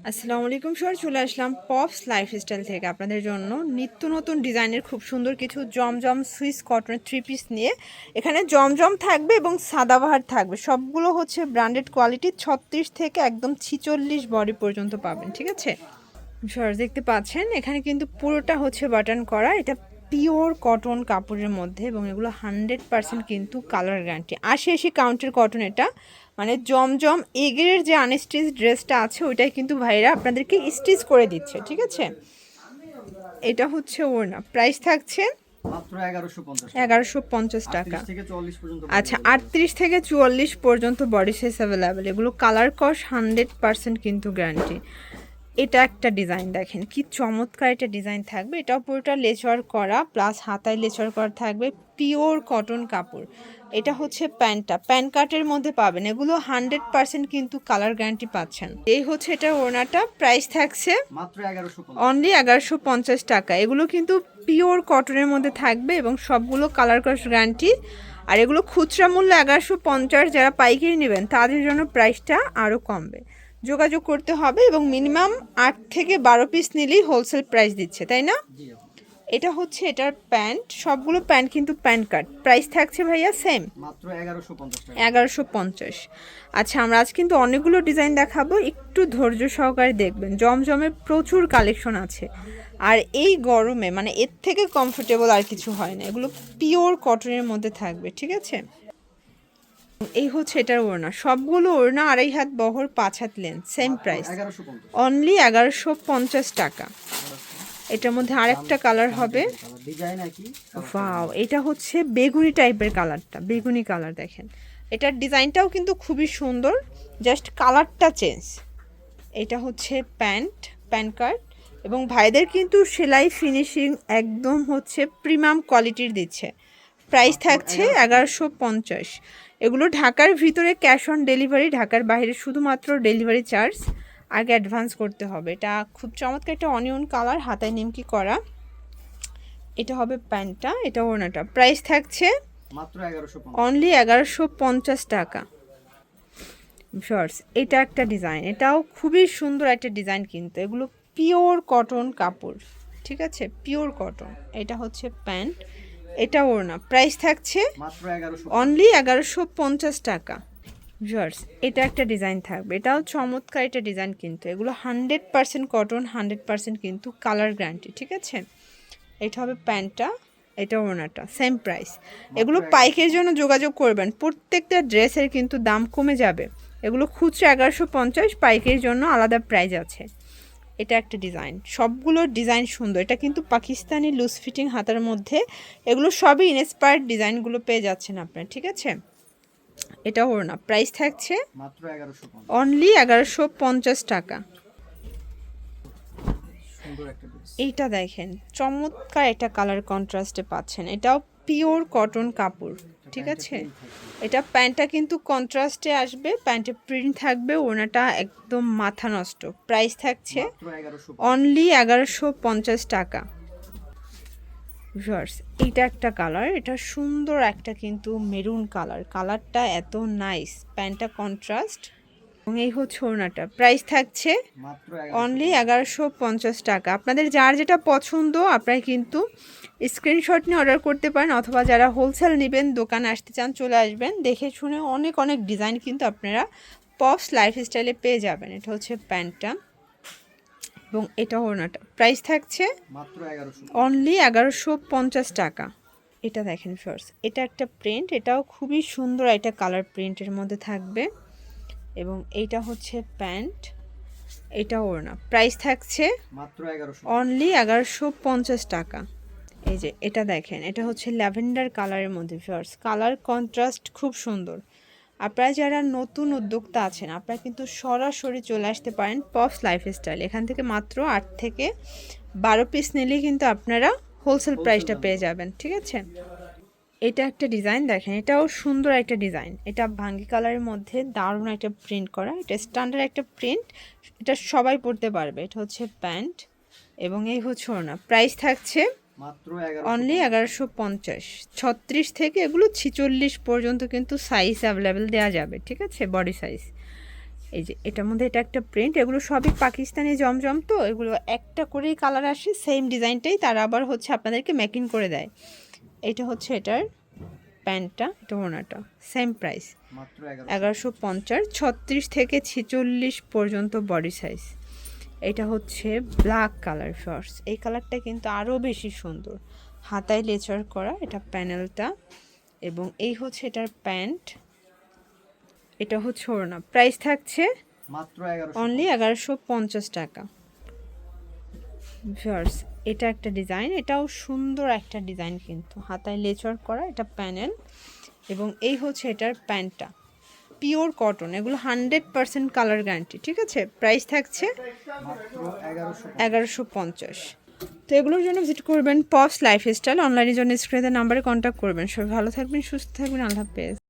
আসসালামু আলাইকুম স্যার, চলে আসলাম পপস লাইফস্টাইল থেকে আপনাদের জন্য নিত্য নতুন ডিজাইনের খুব সুন্দর কিছু জমজম সুইস কটনের থ্রি পিস নিয়ে। এখানে জমজম থাকবে এবং সাদাবাহার থাকবে, সবগুলো হচ্ছে ব্র্যান্ডেড কোয়ালিটি। 36 থেকে একদম 46 বডি পর্যন্ত পাবেন, ঠিক আছে স্যার। দেখতে পাচ্ছেন এখানে কিন্তু পুরোটা হচ্ছে বাটন করা, এটা পিওর কটন কাপড়ের মধ্যে এবং এগুলো 100% কিন্তু কালার গ্যারান্টি। 80 কাউন্টের কটন এটা, মানে জমজম এগের যে আনস্টিচ ড্রেসটা আছে ওইটাই কিন্তু ভাইরা আপনাদেরকে স্টিচ করে দিচ্ছে, ঠিক আছে। এটা হচ্ছে ওড়না, প্রাইস থাকছে মাত্র 1150 টাকা। 38 থেকে 44 পর্যন্ত। আচ্ছা, 38 থেকে 44 পর্যন্ত বডি সাইজ অ্যাভেলেবেল। এগুলো কালার কস 100% কিন্তু গ্যারান্টি। এটা একটা ডিজাইন দেখেন কি চমৎকার একটা ডিজাইন থাকবে, এটাও পুরোটা লেচার করা প্লাস হাতায় লেচার করা থাকবে, পিওর কটন কাপড়। এটা হচ্ছে প্যান্টটা, প্যান্ট কাটের মধ্যে পাবেন। এগুলো 100% কিন্তু কালার গ্যারান্টি পাচ্ছেন। এই হচ্ছে এটা ওড়নাটা, প্রাইস থাকছে মাত্র 1150, অনলি 1150 টাকা। এগুলো কিন্তু পিওর কটনের মধ্যে থাকবে এবং সবগুলো কালার কস গ্যারান্টি। আর এগুলো খুচরা মূল্য 1150, যারা পাইকারি নেবেন তাদের জন্য প্রাইসটা আরও কমবে। যোগাযোগ করতে হবে এবং মিনিমাম 8 থেকে 12 পিস নিলেই হোলসেল প্রাইস দিচ্ছে, তাই না? জি আপু। এটা হচ্ছে এটার প্যান্ট, সবগুলো প্যান্ট কিন্তু প্যান্ট কাট। প্রাইস থাকছে ভাইয়া সেম মাত্র 1150 টাকা। 1150। আচ্ছা, আমরা আজ কিন্তু অনেকগুলো ডিজাইন দেখাবো, একটু ধৈর্য সহকারে দেখবেন। জমজমে প্রচুর কালেকশন আছে আর এই গরমে মানে এর থেকে কমফোর্টেবল আর কিছু হয় না। এগুলো পিওর কটনের মধ্যে থাকবে, ঠিক আছে। এই হচ্ছে এটার ওড়না, সবগুলো ওড়না 2.5 হাত বহর 5 হাত লেন্থ, সেম প্রাইস 1150, অনলি 1150 টাকা। এটার মধ্যে আরেকটা কালার হবে, ডিজাইন একই। ওয়াও, এটা হচ্ছে বেগুনি টাইপের কালারটা, বেগুনি কালার দেখেন। এটার ডিজাইনটাও কিন্তু খুবই সুন্দর, জাস্ট কালারটা চেঞ্জ। এটা হচ্ছে প্যান্ট কার্ড এবং ভাইদের কিন্তু সেলাই ফিনিশিং একদম হচ্ছে প্রিমিয়াম কোয়ালিটির দিচ্ছে। প্রাইস থাকছে 1150। এগুলো ঢাকার ভিতরে ক্যাশ অন ডেলিভারি, ঢাকার বাইরে শুধুমাত্র ডেলিভারি চার্জ আগে অ্যাডভান্স করতে হবে। এটা খুব চমৎকার একটা অনিয়ন কালার, হাতায় নিমকি করা। এটা হবে প্যান্টটা, এটা ওড়নাটা, প্রাইস থাকছে মাত্র 1150, অনলি 1150 টাকা। শর্টস, এটা একটা ডিজাইন, এটাও খুবই সুন্দর একটা ডিজাইন কিন্তু। এগুলো পিওর কটন কাপড়, ঠিক আছে, পিওর কটন। এটা হচ্ছে প্যান্ট, এটা ওড়না, প্রাইস থাকছে মাত্র 1150, অনলি 1150 টাকা। শর্টস, এটা একটা ডিজাইন থাকবে, এটাও চমৎকার একটা ডিজাইন কিন্তু। এগুলো 100% কটন, 100% কিন্তু কালার গ্যারান্টি, ঠিক আছে। এটা হবে প্যান্টটা, এটা ওড়নাটা, সেম প্রাইস। এগুলো পাইকের জন্য যোগাযোগ করবেন, প্রত্যেকটা ড্রেসের কিন্তু দাম কমে যাবে। এগুলো খুচরা 1150, পাইকের জন্য আলাদা প্রাইস আছে। এটা একটা ডিজাইন, সবগুলো ডিজাইন সুন্দর। এটা কিন্তু পাকিস্তানি লুজ ফিটিং হাতার মধ্যে, এগুলো সবই ইন্সপায়ার্ড ডিজাইনগুলো পেয়ে যাচ্ছেন আপনার, ঠিক আছে। এটা ওড়না, প্রাইস থাকছে মাত্র 1150, অনলি 1150 টাকা। সুন্দর একটা ড্রেস। এইটা দেখেন চমৎকার একটা কালার কন্ট্রাস্টে পাচ্ছেন, এটাও পিওর কটন কাপড়, ঠিক আছে। এটা প্যান্টটা কিন্তু কন্ট্রাস্টে আসবে, প্যান্টে প্রিন্ট থাকবে, ওড়নাটা একদম মাথা নষ্ট। প্রাইস থাকছে মাত্র 1150, অনলি 1150 টাকা। ভিউয়ার্স, এইটা একটা কালার, এটা সুন্দর একটা কিন্তু মেরুন কালার, কালারটা এত নাইস, প্যান্টটা কন্ট্রাস্ট এবং এই হচ্ছে ওড়নাটা, প্রাইস থাকছে মাত্র অনলি 1150 টাকা। আপনাদের যার যেটা পছন্দ আপনারা কিন্তু স্ক্রিনশট নিয়ে অর্ডার করতে পারেন, অথবা যারা হোলসেল নেবেন দোকানে আসতে চান চলে আসবেন, দেখে শুনে অনেক অনেক ডিজাইন কিন্তু আপনারা পপস লাইফস্টাইলে পেয়ে যাবেন। এটা হচ্ছে প্যান্টটা এবং এটা ওড়নাটা, প্রাইস থাকছে মাত্র 1150, অনলি 1150 টাকা। এটা দেখেন ফার্স্ট, এটা একটা প্রিন্ট, এটাও খুবই সুন্দর একটা কালার প্রিন্টের মধ্যে থাকবে এবং এইটা হচ্ছে প্যান্ট, এটা ওড়না, প্রাইস থাকছে মাত্র 1150, অনলি 1150 টাকা। এই যে এটা দেখেন, এটা হচ্ছে ল্যাভেন্ডার কালারের মধ্যে ফার্স্ট, কালার কন্ট্রাস্ট খুব সুন্দর। আপনারা যারা নতুন উদ্যোক্তা আছেন আপনারা কিন্তু সরাসরি চলে আসতে পারেন পপস লাইফস্টাইল, এখান থেকে মাত্র 8 থেকে 12 পিস নিলেই কিন্তু আপনারা হোলসেল প্রাইসটা পেয়ে যাবেন, ঠিক আছে। এটা একটা ডিজাইন দেখেন, এটাও সুন্দর একটা ডিজাইন, এটা ভাঙ্গি কালারের মধ্যে দারুণ একটা প্রিন্ট করা, এটা স্ট্যান্ডার্ড একটা প্রিন্ট, এটা সবাই পরতে পারবে। এটা হচ্ছে প্যান্ট এবং এই হচ্ছে ওড়না, প্রাইস থাকছে মাত্র অনলি 1150। 36 থেকে এগুলো 46 পর্যন্ত কিন্তু সাইজ অ্যাভেলেবেল দেওয়া যাবে, ঠিক আছে, বডি সাইজ। এই যে এটার মধ্যে এটা একটা প্রিন্ট, এগুলো সবই পাকিস্তানি জমজম, তো এগুলো একটা করেই কালার আসে, সেম ডিজাইনটাই তারা আবার হচ্ছে আপনাদেরকে মেকিং করে দেয়। এটা হচ্ছে এটার প্যান্টটা, এটা ওনাটা, সেম প্রাইস মাত্র 1150, 36 থেকে 46 পর্যন্ত বডি সাইজ। এটা হচ্ছে ব্ল্যাক কালার শর্টস, এই কালারটা কিন্তু আরও বেশি সুন্দর, হাতায় লেচার করা, এটা প্যানেলটা, এবং এই হচ্ছে এটার প্যান্ট, এটা হচ্ছে ওড়না। প্রাইস থাকছে মাত্র 1150 অনলি 1150 টাকা। ভিউয়ার্স, এটা একটা ডিজাইন, এটাও সুন্দর একটা ডিজাইন, কিন্তু হাতায় লেচার করা, এটা প্যানেল, এবং এই হচ্ছে এটার প্যান্টটা, পিওর কটন, এগুলো 100% কালার গ্যারান্টি, ঠিক আছে। প্রাইস থাকছে মাত্র 1150 1150। তো এগুলোর জন্য ভিজিট করবেন পপস লাইফস্টাইল, অনলাইনের জন্য স্ক্রিনের নাম্বারে কন্ট্যাক্ট করবেন। সবাই ভালো থাকবেন, সুস্থ থাকবেন, আল্লাহ হাফেজ।